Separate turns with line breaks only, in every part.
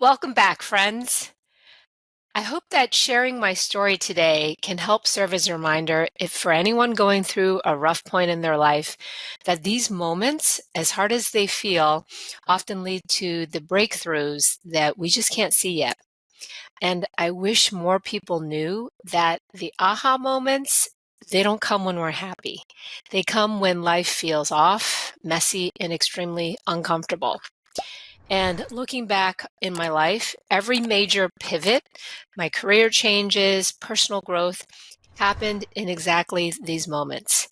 Welcome back, friends. I hope that sharing my story today can help serve as a reminder if for anyone going through a rough point in their life, that these moments, as hard as they feel, often lead to the breakthroughs that we just can't see yet. And I wish more people knew that the aha moments, they don't come when we're happy. They come when life feels off, messy, and extremely uncomfortable. And looking back in my life, every major pivot, my career changes, personal growth happened in exactly these moments.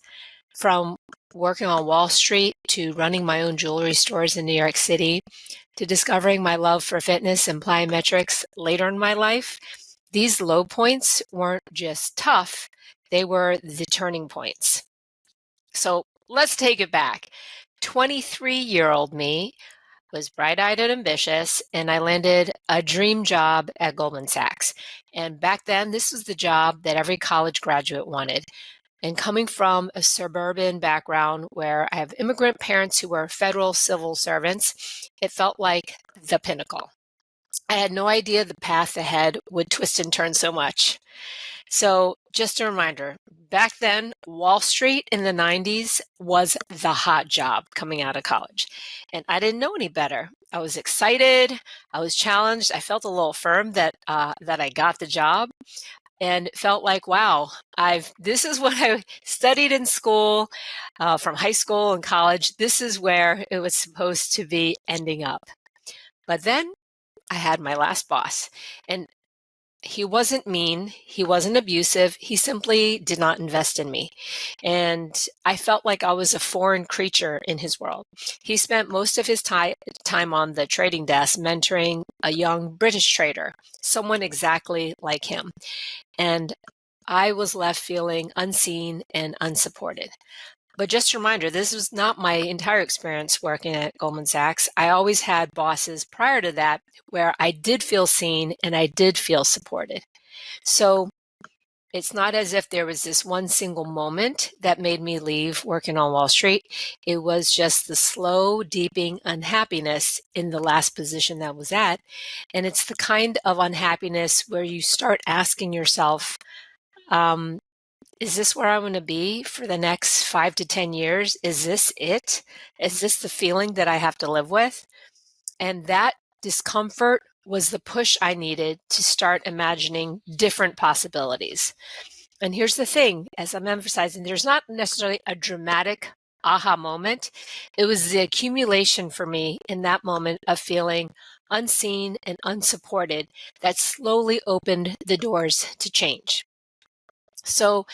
From working on Wall Street to running my own jewelry stores in New York City to discovering my love for fitness and plyometrics later in my life, these low points weren't just tough, they were the turning points. So let's take it back. 23-year-old me was bright-eyed and ambitious, and I landed a dream job at Goldman Sachs. And back then, this was the job that every college graduate wanted. And coming from a suburban background where I have immigrant parents who were federal civil servants, it felt like the pinnacle. I had no idea the path ahead would twist and turn so much. So just a reminder, back then, Wall Street in the 90s was the hot job coming out of college. And I didn't know any better. I was excited. I was challenged. I felt a little firm that I got the job and it felt like, wow, this is what I studied in school, from high school and college. This is where it was supposed to be ending up. But then I had my last boss, and he wasn't mean. He wasn't abusive. He simply did not invest in me. And I felt like I was a foreign creature in his world. He spent most of his time on the trading desk mentoring a young British trader, someone exactly like him. And I was left feeling unseen and unsupported. But just a reminder, this was not my entire experience working at Goldman Sachs. I always had bosses prior to that where I did feel seen and I did feel supported. So it's not as if there was this one single moment that made me leave working on Wall Street. It was just the slow, deepening unhappiness in the last position that I was at. And it's the kind of unhappiness where you start asking yourself, um, is this where I want to be for the next 5 to 10 years? Is this it? Is this the feeling that I have to live with? And that discomfort was the push I needed to start imagining different possibilities. And here's the thing, as I'm emphasizing, there's not necessarily a dramatic aha moment. It was the accumulation for me in that moment of feeling unseen and unsupported that slowly opened the doors to change. So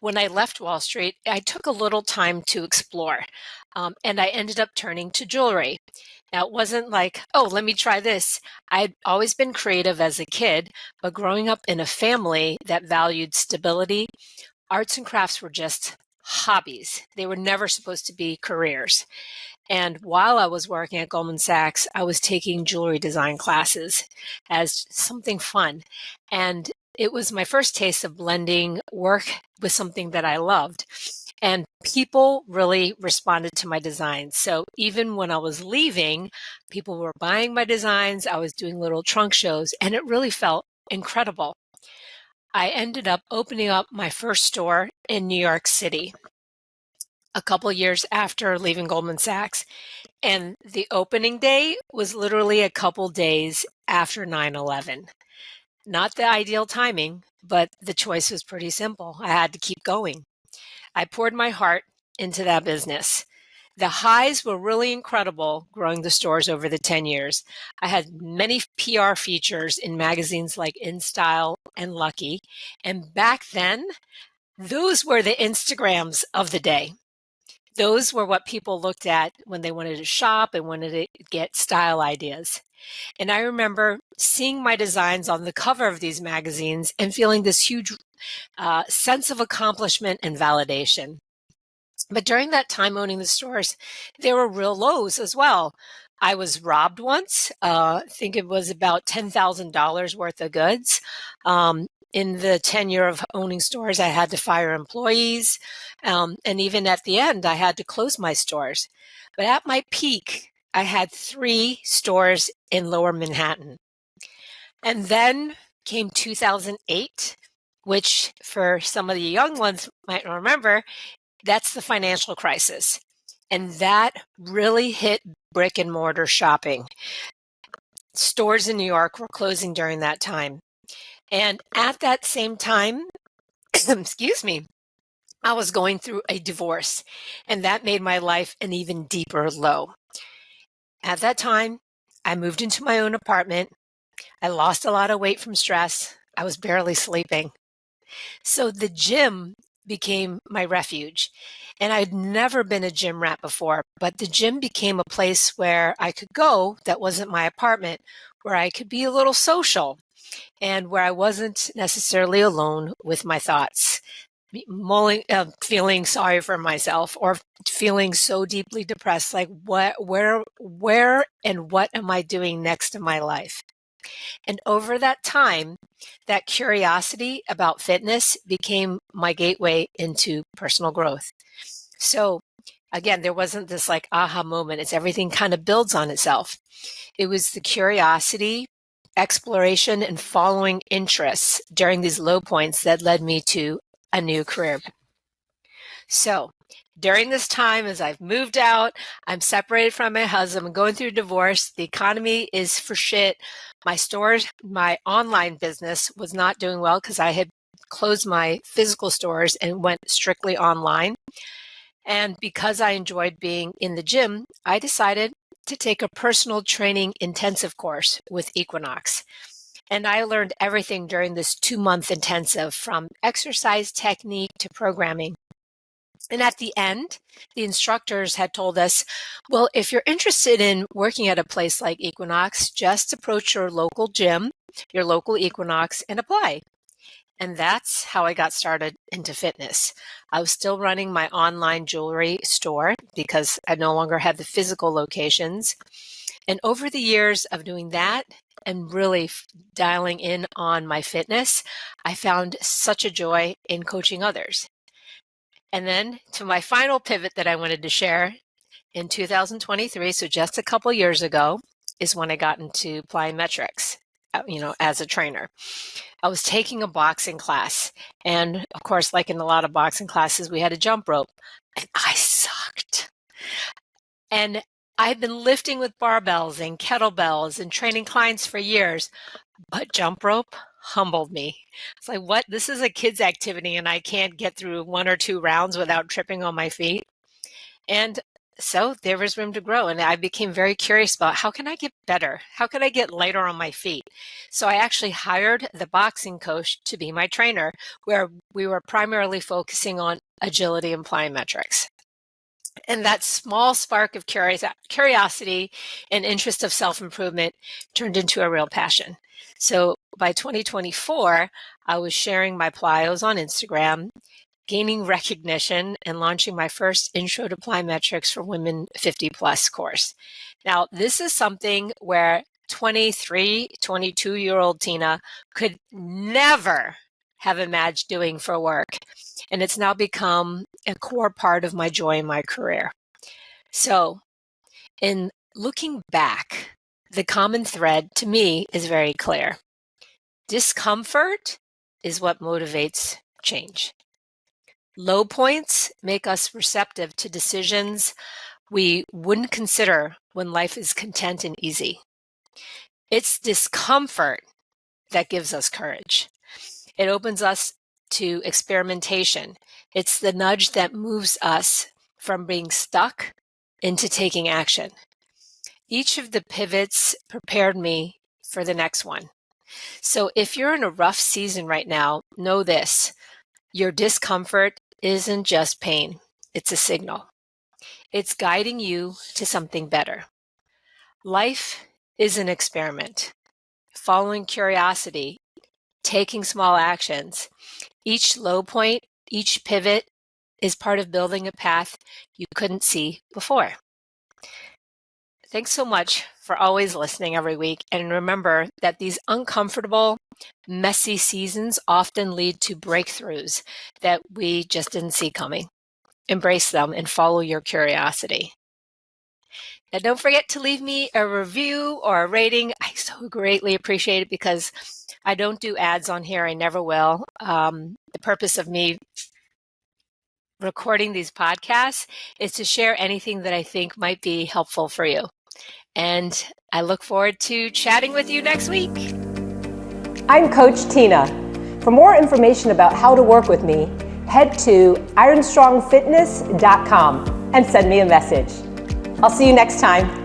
when I left Wall Street, I took a little time to explore, and I ended up turning to jewelry. Now, it wasn't like, oh, let me try this. I'd always been creative as a kid, but growing up in a family that valued stability, arts and crafts were just hobbies. They were never supposed to be careers. And while I was working at Goldman Sachs, I was taking jewelry design classes as something fun. And it was my first taste of blending work with something that I loved. And people really responded to my designs. So even when I was leaving, people were buying my designs. I was doing little trunk shows, and it really felt incredible. I ended up opening up my first store in New York City a couple years after leaving Goldman Sachs. And the opening day was literally a couple days after 9/11. Not the ideal timing, but the choice was pretty simple. I had to keep going. I poured my heart into that business. The highs were really incredible growing the stores over the 10 years. I had many PR features in magazines like InStyle and Lucky. And back then, those were the Instagrams of the day. Those were what people looked at when they wanted to shop and wanted to get style ideas. And I remember seeing my designs on the cover of these magazines and feeling this huge sense of accomplishment and validation. But during that time owning the stores, there were real lows as well. I was robbed once. I think it was about $10,000 worth of goods. In the tenure of owning stores, I had to fire employees. And even at the end, I had to close my stores. But at my peak, I had 3 stores in Lower Manhattan. And then came 2008, which for some of the young ones might remember, that's the financial crisis. And that really hit brick and mortar shopping. Stores in New York were closing during that time. And at that same time, excuse me, I was going through a divorce, and that made my life an even deeper low. At that time, I moved into my own apartment. I lost a lot of weight from stress. I was barely sleeping. So the gym became my refuge. And I'd never been a gym rat before, but the gym became a place where I could go that wasn't my apartment, where I could be a little social and where I wasn't necessarily alone with my thoughts, feeling sorry for myself or feeling so deeply depressed, like where and what am I doing next in my life? And over that time, that curiosity about fitness became my gateway into personal growth. So again, there wasn't this like aha moment. It's everything kind of builds on itself. It was the curiosity, exploration, and following interests during these low points that led me to a new career. So during this time, as I've moved out, I'm separated from my husband, I'm going through a divorce, the economy is for shit. My stores, my online business was not doing well because I had closed my physical stores and went strictly online. And because I enjoyed being in the gym, I decided to take a personal training intensive course with Equinox. And I learned everything during this 2-month intensive, from exercise technique to programming. And at the end, the instructors had told us, well, if you're interested in working at a place like Equinox, just approach your local gym, your local Equinox, and apply. And that's how I got started into fitness. I was still running my online jewelry store because I no longer had the physical locations. And over the years of doing that and really dialing in on my fitness, I found such a joy in coaching others. And then to my final pivot that I wanted to share in 2023, so just a couple years ago, is when I got into plyometrics, as a trainer. I was taking a boxing class, and of course, like in a lot of boxing classes, we had a jump rope, and I sucked. And I've been lifting with barbells and kettlebells and training clients for years, but jump rope humbled me. It's like, what? This is a kid's activity, and I can't get through 1 or 2 rounds without tripping on my feet. And so there was room to grow. And I became very curious about how can I get better? How can I get lighter on my feet? So I actually hired the boxing coach to be my trainer, where we were primarily focusing on agility and plyometrics. And that small spark of curiosity and interest of self-improvement turned into a real passion. So by 2024, I was sharing my plyos on Instagram, gaining recognition, and launching my first Intro to Plyometrics for Women 50 Plus course. Now, this is something where 23, 22-year-old Tina could never have imagined doing for work. And it's now become a core part of my joy in my career. So in looking back, the common thread to me is very clear. Discomfort is what motivates change. Low points make us receptive to decisions we wouldn't consider when life is content and easy. It's discomfort that gives us courage. It opens us to experimentation. It's the nudge that moves us from being stuck into taking action. Each of the pivots prepared me for the next one. So if you're in a rough season right now, know this: your discomfort isn't just pain, it's a signal. It's guiding you to something better. Life is an experiment. Following curiosity, taking small actions, each low point, each pivot is part of building a path you couldn't see before. Thanks so much for always listening every week. And remember that these uncomfortable, messy seasons often lead to breakthroughs that we just didn't see coming. Embrace them and follow your curiosity. And don't forget to leave me a review or a rating. I so greatly appreciate it because I don't do ads on here. I never will. The purpose of me recording these podcasts is to share anything that I think might be helpful for you. And I look forward to chatting with you next week.
I'm Coach Tina. For more information about how to work with me, head to ironstrongfitness.com and send me a message. I'll see you next time.